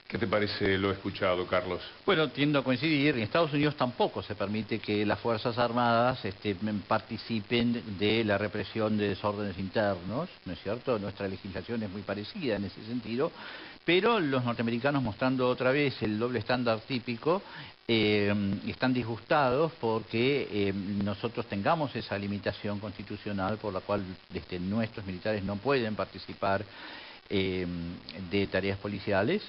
¿Qué te parece lo escuchado, Carlos? Bueno, tiendo a coincidir. En Estados Unidos tampoco se permite que las Fuerzas Armadas participen de la represión de desórdenes internos, ¿no es cierto? Nuestra legislación es muy parecida en ese sentido, pero los norteamericanos, mostrando otra vez el doble estándar típico, están disgustados porque nosotros tengamos esa limitación constitucional por la cual nuestros militares no pueden participar de tareas policiales.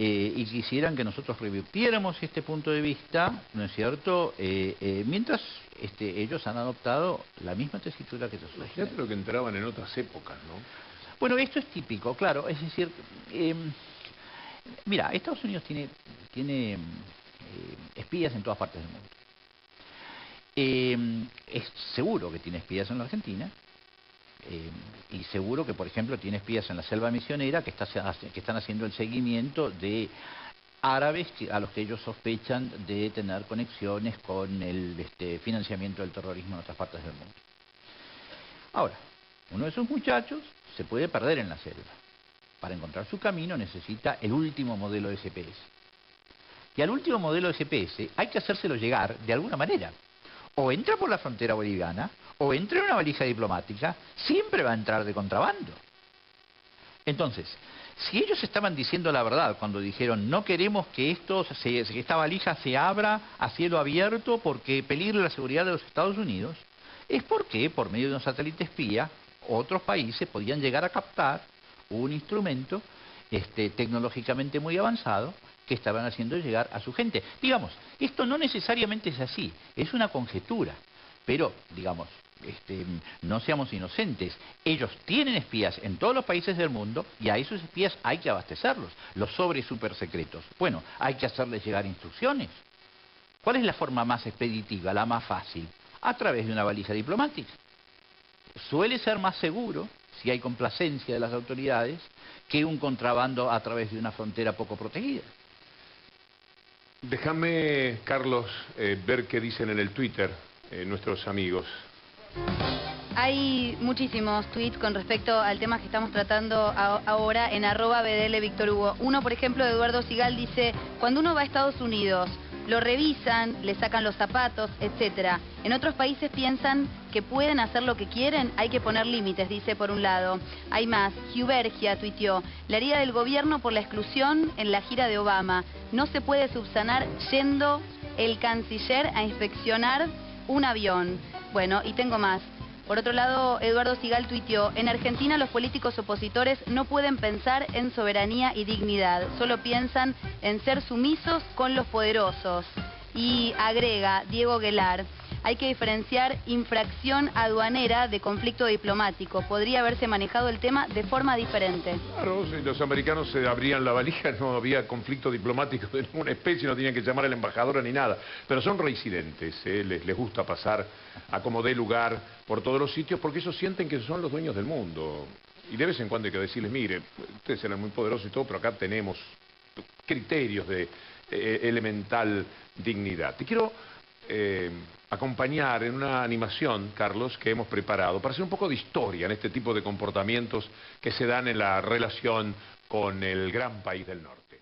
Y quisieran que nosotros revirtiéramos este punto de vista, ¿no es cierto? Mientras ellos han adoptado la misma tesitura que nosotros. Imagínate lo que entraban en otras épocas, ¿no? Bueno, esto es típico, claro. Es decir, mira, Estados Unidos tiene espías en todas partes del mundo. Es seguro que tiene espías en la Argentina. Y seguro que, por ejemplo, tiene espías en la selva misionera que están haciendo el seguimiento de árabes a los que ellos sospechan de tener conexiones con el financiamiento del terrorismo en otras partes del mundo. Ahora, uno de esos muchachos se puede perder en la selva. Para encontrar su camino necesita el último modelo de GPS. Y al último modelo de GPS hay que hacérselo llegar de alguna manera. O entra por la frontera boliviana, o entra en una valija diplomática, siempre va a entrar de contrabando. Entonces, si ellos estaban diciendo la verdad cuando dijeron no queremos que esta valija se abra a cielo abierto porque peligre la seguridad de los Estados Unidos, es porque por medio de un satélite espía otros países podían llegar a captar un instrumento tecnológicamente muy avanzado que estaban haciendo llegar a su gente. Digamos, esto no necesariamente es así, es una conjetura, pero, digamos, no seamos inocentes. Ellos tienen espías en todos los países del mundo y a esos espías hay que abastecerlos. Los sobres super secretos. Bueno, hay que hacerles llegar instrucciones. ¿Cuál es la forma más expeditiva, la más fácil? A través de una valija diplomática. Suele ser más seguro, si hay complacencia de las autoridades, que un contrabando a través de una frontera poco protegida. Déjame, Carlos, ver qué dicen en el Twitter nuestros amigos. Hay muchísimos tweets con respecto al tema que estamos tratando ahora en @BDLVictorHugo. Uno, por ejemplo, de Eduardo Sigal dice: cuando uno va a Estados Unidos, lo revisan, le sacan los zapatos, etcétera. En otros países piensan que pueden hacer lo que quieren, hay que poner límites, dice por un lado. Hay más. Hubergia tuiteó: la herida del gobierno por la exclusión en la gira de Obama. No se puede subsanar yendo el canciller a inspeccionar un avión. Bueno, y tengo más. Por otro lado, Eduardo Sigal tuiteó: en Argentina los políticos opositores no pueden pensar en soberanía y dignidad, solo piensan en ser sumisos con los poderosos. Y agrega Diego Guelar: hay que diferenciar infracción aduanera de conflicto diplomático. Podría haberse manejado el tema de forma diferente. Claro, si los americanos se abrían la valija, no había conflicto diplomático de ninguna especie, no tenían que llamar al embajador ni nada. Pero son reincidentes, les gusta pasar a como dé lugar por todos los sitios, porque ellos sienten que son los dueños del mundo. Y de vez en cuando hay que decirles: mire, ustedes serán muy poderosos y todo, pero acá tenemos criterios de elemental dignidad. Te quiero acompañar en una animación, Carlos, que hemos preparado para hacer un poco de historia en este tipo de comportamientos que se dan en la relación con el gran país del norte.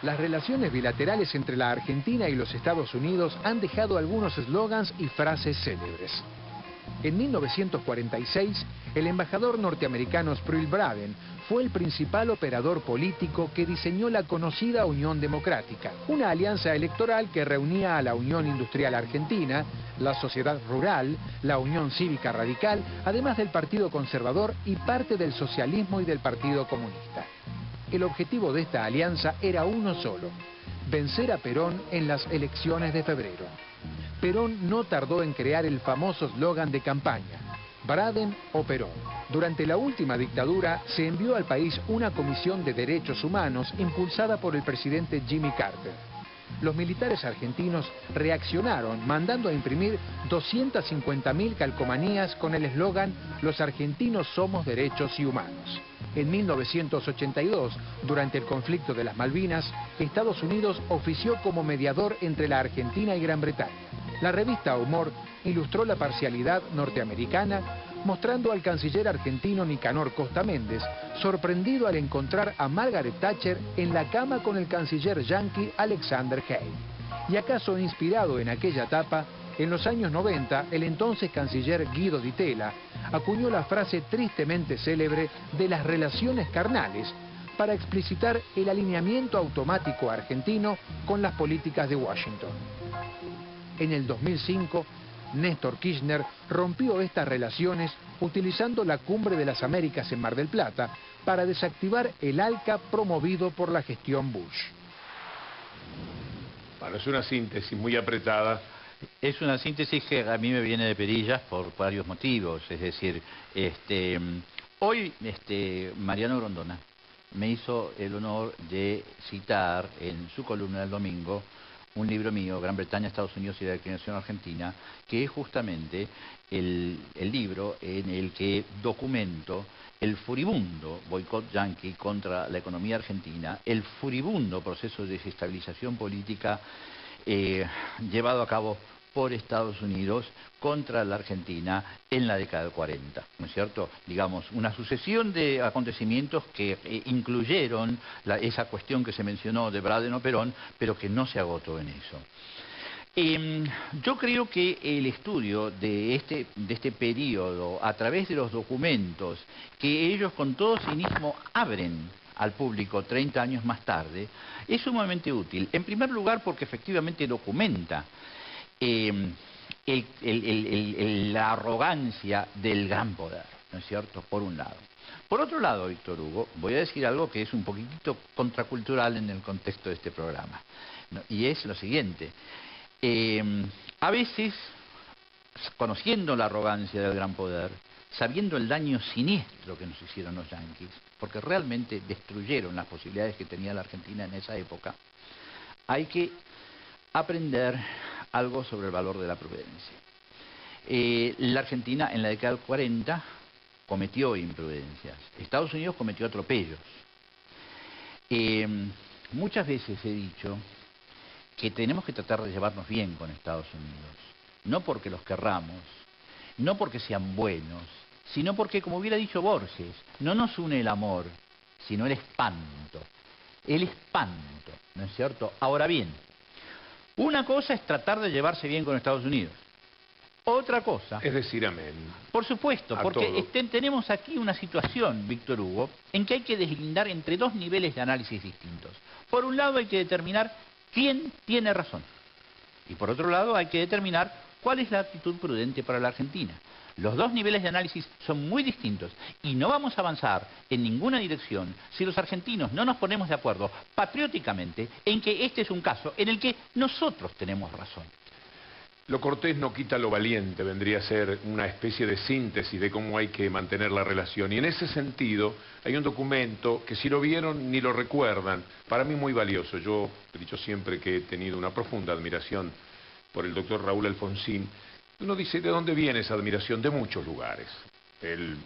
Las relaciones bilaterales entre la Argentina y los Estados Unidos han dejado algunos eslogans y frases célebres. En 1946, el embajador norteamericano Spruill Braden fue el principal operador político que diseñó la conocida Unión Democrática, una alianza electoral que reunía a la Unión Industrial Argentina, la Sociedad Rural, la Unión Cívica Radical, además del Partido Conservador y parte del socialismo y del Partido Comunista. El objetivo de esta alianza era uno solo: vencer a Perón en las elecciones de febrero. Perón no tardó en crear el famoso eslogan de campaña: Braden o Perón. Durante la última dictadura se envió al país una comisión de derechos humanos impulsada por el presidente Jimmy Carter. Los militares argentinos reaccionaron mandando a imprimir 250.000 calcomanías con el eslogan: los argentinos somos derechos y humanos. En 1982, durante el conflicto de las Malvinas, Estados Unidos ofició como mediador entre la Argentina y Gran Bretaña. La revista Humor ilustró la parcialidad norteamericana mostrando al canciller argentino Nicanor Costa Méndez sorprendido al encontrar a Margaret Thatcher en la cama con el canciller yanqui Alexander Hay. Y acaso inspirado en aquella etapa, en los años 90, el entonces canciller Guido Di Tella acuñó la frase tristemente célebre de las relaciones carnales para explicitar el alineamiento automático argentino con las políticas de Washington. En el 2005, Néstor Kirchner rompió estas relaciones utilizando la Cumbre de las Américas en Mar del Plata para desactivar el ALCA promovido por la gestión Bush. Bueno, es una síntesis muy apretada. Es una síntesis que a mí me viene de perillas por varios motivos. Es decir, hoy Mariano Grondona me hizo el honor de citar en su columna del domingo un libro mío, Gran Bretaña, Estados Unidos y la declinación argentina, que es justamente el libro en el que documento el furibundo boicot yanqui contra la economía argentina, el furibundo proceso de desestabilización política llevado a cabo por Estados Unidos contra la Argentina en la década del 40, ¿no es cierto? Digamos, una sucesión de acontecimientos que incluyeron esa cuestión que se mencionó de Braden o Perón, pero que no se agotó en eso. Yo creo que el estudio de este periodo, a través de los documentos que ellos con todo cinismo abren al público 30 años más tarde, es sumamente útil. En primer lugar, porque efectivamente documenta la arrogancia del gran poder, ¿no es cierto?, por un lado. Por otro lado, Víctor Hugo, voy a decir algo que es un poquitito contracultural en el contexto de este programa, ¿no? Y es lo siguiente. A veces, conociendo la arrogancia del gran poder, sabiendo el daño siniestro que nos hicieron los yanquis, porque realmente destruyeron las posibilidades que tenía la Argentina en esa época, hay que aprender algo sobre el valor de la prudencia. La Argentina en la década del 40 cometió imprudencias. Estados Unidos cometió atropellos. Muchas veces he dicho que tenemos que tratar de llevarnos bien con Estados Unidos. No porque los querramos, no porque sean buenos, sino porque, como hubiera dicho Borges, no nos une el amor, sino el espanto. El espanto, ¿no es cierto? Ahora bien, una cosa es tratar de llevarse bien con Estados Unidos. Otra cosa... Es decir, amén. Por supuesto, porque tenemos aquí una situación, Víctor Hugo, en que hay que deslindar entre dos niveles de análisis distintos. Por un lado hay que determinar quién tiene razón. Y por otro lado hay que determinar cuál es la actitud prudente para la Argentina. Los dos niveles de análisis son muy distintos y no vamos a avanzar en ninguna dirección si los argentinos no nos ponemos de acuerdo patrióticamente en que este es un caso en el que nosotros tenemos razón. Lo cortés no quita lo valiente, vendría a ser una especie de síntesis de cómo hay que mantener la relación. Y en ese sentido hay un documento que si lo vieron ni lo recuerdan, para mí muy valioso. Yo he dicho siempre que he tenido una profunda admiración por el doctor Raúl Alfonsín. Uno dice, ¿de dónde viene esa admiración? De muchos lugares. Él,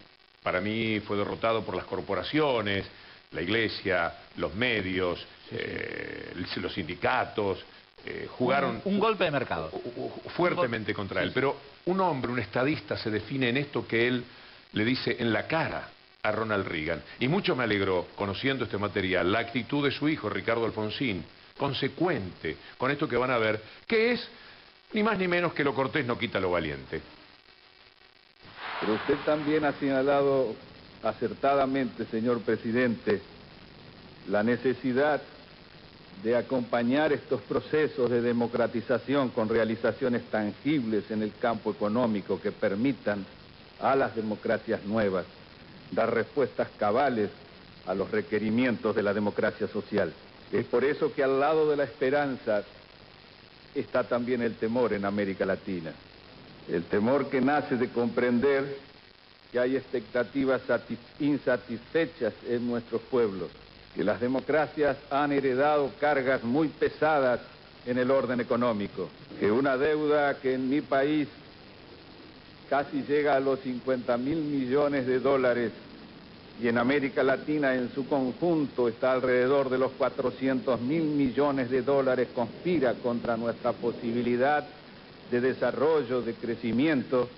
para mí, fue derrotado por las corporaciones, la iglesia, los medios, los sindicatos, jugaron... Un golpe de mercado. Fuertemente contra él. Pero un hombre, un estadista, se define en esto que él le dice en la cara a Ronald Reagan. Y mucho me alegró, conociendo este material, la actitud de su hijo, Ricardo Alfonsín, consecuente con esto que van a ver, que es... ni más ni menos que lo cortés no quita lo valiente. Pero usted también ha señalado acertadamente, señor presidente, la necesidad de acompañar estos procesos de democratización con realizaciones tangibles en el campo económico que permitan a las democracias nuevas dar respuestas cabales a los requerimientos de la democracia social. Es por eso que al lado de la esperanza está también el temor en América Latina. El temor que nace de comprender que hay expectativas insatisfechas en nuestros pueblos, que las democracias han heredado cargas muy pesadas en el orden económico, que una deuda que en mi país casi llega a los 50.000 millones de dólares y en América Latina en su conjunto está alrededor de los 400.000 millones de dólares, conspira contra nuestra posibilidad de desarrollo, de crecimiento,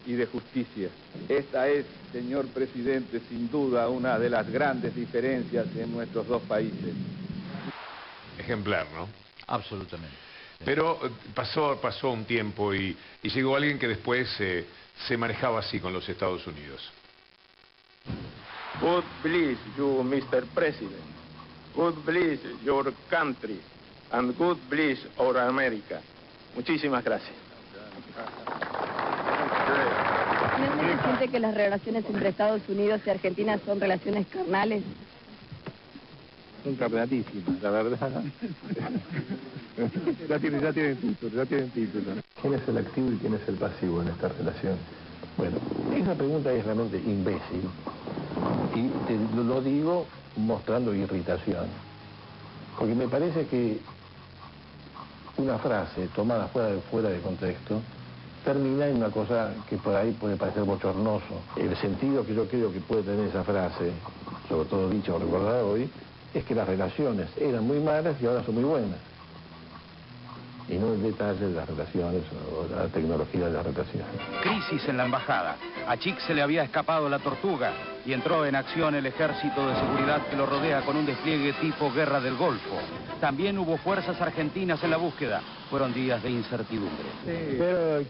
y de justicia. Esta es, señor presidente, sin duda una de las grandes diferencias en nuestros dos países. Ejemplar, ¿no? Absolutamente. Pero pasó un tiempo y llegó alguien que después se manejaba así con los Estados Unidos. God bless you, Mr. President. God bless your country. And God bless our America. Muchísimas gracias. ¿Finalmente siente que las relaciones entre Estados Unidos y Argentina son relaciones carnales? Son carnalísimas, la verdad. Ya tienen título. ¿Quién es el activo y quién es el pasivo en esta relación? Bueno, esa pregunta es realmente imbécil. Y te lo digo mostrando irritación. Porque me parece que una frase tomada fuera de contexto termina en una cosa que por ahí puede parecer bochornoso. El sentido que yo creo que puede tener esa frase, sobre todo dicha o recordada hoy, es que las relaciones eran muy malas y ahora son muy buenas. Y no el detalle de las relaciones o la tecnología de las relaciones. Crisis en la embajada. A Chick se le había escapado la tortuga y entró en acción el ejército de seguridad que lo rodea con un despliegue tipo Guerra del Golfo. También hubo fuerzas argentinas en la búsqueda. Fueron días de incertidumbre. Pero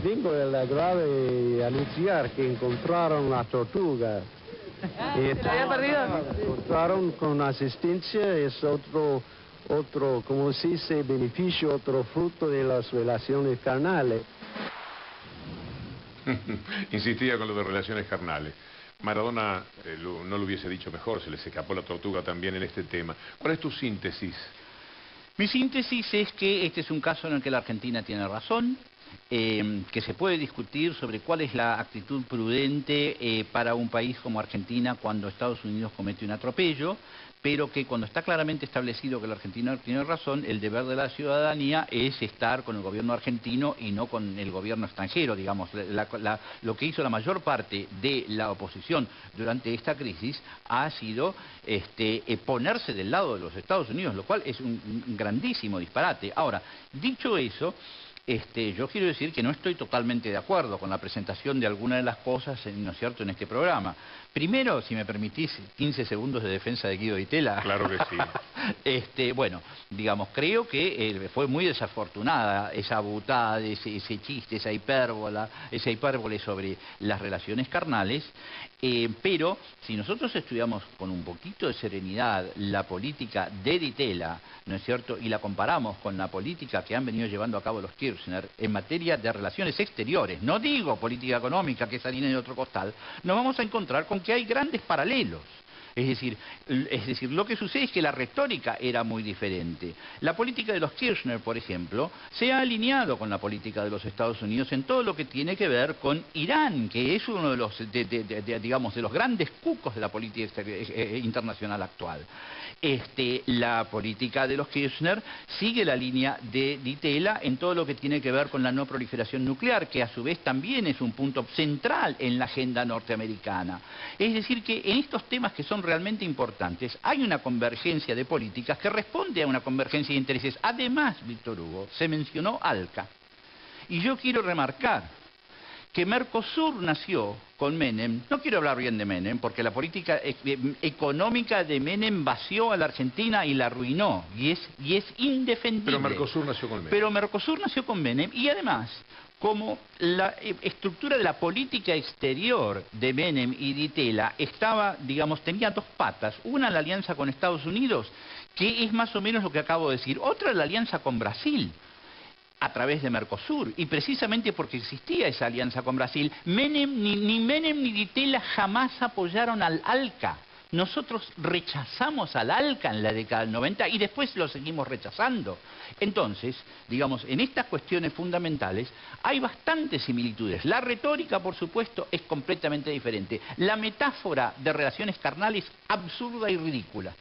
vengo de la grave anunciar que encontraron la tortuga. ¿Se había perdido? Encontraron con asistencia, es otro, como se dice, beneficio, otro fruto de las relaciones carnales. Insistía con lo de relaciones carnales. Maradona no lo hubiese dicho mejor, se les escapó la tortuga también en este tema. ¿Cuál es tu síntesis? Mi síntesis es que este es un caso en el que la Argentina tiene razón, que se puede discutir sobre cuál es la actitud prudente para un país como Argentina cuando Estados Unidos comete un atropello, pero que cuando está claramente establecido que la Argentina tiene razón, el deber de la ciudadanía es estar con el gobierno argentino y no con el gobierno extranjero, digamos. Lo que hizo la mayor parte de la oposición durante esta crisis ha sido ponerse del lado de los Estados Unidos, lo cual es un grandísimo disparate. Ahora, dicho eso, yo quiero decir que no estoy totalmente de acuerdo con la presentación de algunas de las cosas, ¿no es cierto?, en este programa. Primero, si me permitís, 15 segundos de defensa de Guido Di Tella. Claro que sí. Bueno, digamos, creo que fue muy desafortunada esa butada, ese chiste, esa hipérbole sobre las relaciones carnales, pero si nosotros estudiamos con un poquito de serenidad la política de Di Tella, ¿no es cierto?, y la comparamos con la política que han venido llevando a cabo los Kirchner en materia de relaciones exteriores, no digo política económica, que es harina de otro costal, nos vamos a encontrar con que hay grandes paralelos. Es decir, lo que sucede es que la retórica era muy diferente. La política de los Kirchner, por ejemplo, se ha alineado con la política de los Estados Unidos en todo lo que tiene que ver con Irán, que es uno de los, digamos, de los grandes cucos de la política internacional actual. La política de los Kirchner sigue la línea de Di Tella en todo lo que tiene que ver con la no proliferación nuclear, que a su vez también es un punto central en la agenda norteamericana. Es decir, que en estos temas que son realmente importantes hay una convergencia de políticas que responde a una convergencia de intereses. Además, Víctor Hugo, se mencionó ALCA. Y yo quiero remarcar que Mercosur nació con Menem. No quiero hablar bien de Menem, porque la política económica de Menem vació a la Argentina y la arruinó, y es indefendible. Pero Mercosur nació con Menem. Pero Mercosur nació con Menem, y además, como la estructura de la política exterior de Menem y Di Tella estaba, digamos, tenía dos patas. Una, la alianza con Estados Unidos, que es más o menos lo que acabo de decir. Otra, la alianza con Brasil, a través de Mercosur, y precisamente porque existía esa alianza con Brasil, ni Menem ni Di Tella jamás apoyaron al ALCA. Nosotros rechazamos al ALCA en la década del 90 y después lo seguimos rechazando. Entonces, digamos, en estas cuestiones fundamentales hay bastantes similitudes. La retórica, por supuesto, es completamente diferente. La metáfora de relaciones carnales, absurda y ridícula.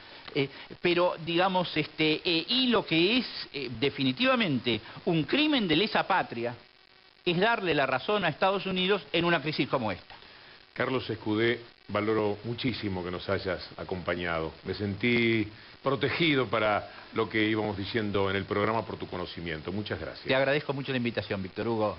Pero, digamos, y lo que es definitivamente un crimen de lesa patria es darle la razón a Estados Unidos en una crisis como esta. Carlos Escudé, valoro muchísimo que nos hayas acompañado. Me sentí protegido para lo que íbamos diciendo en el programa por tu conocimiento. Muchas gracias. Te agradezco mucho la invitación, Víctor Hugo.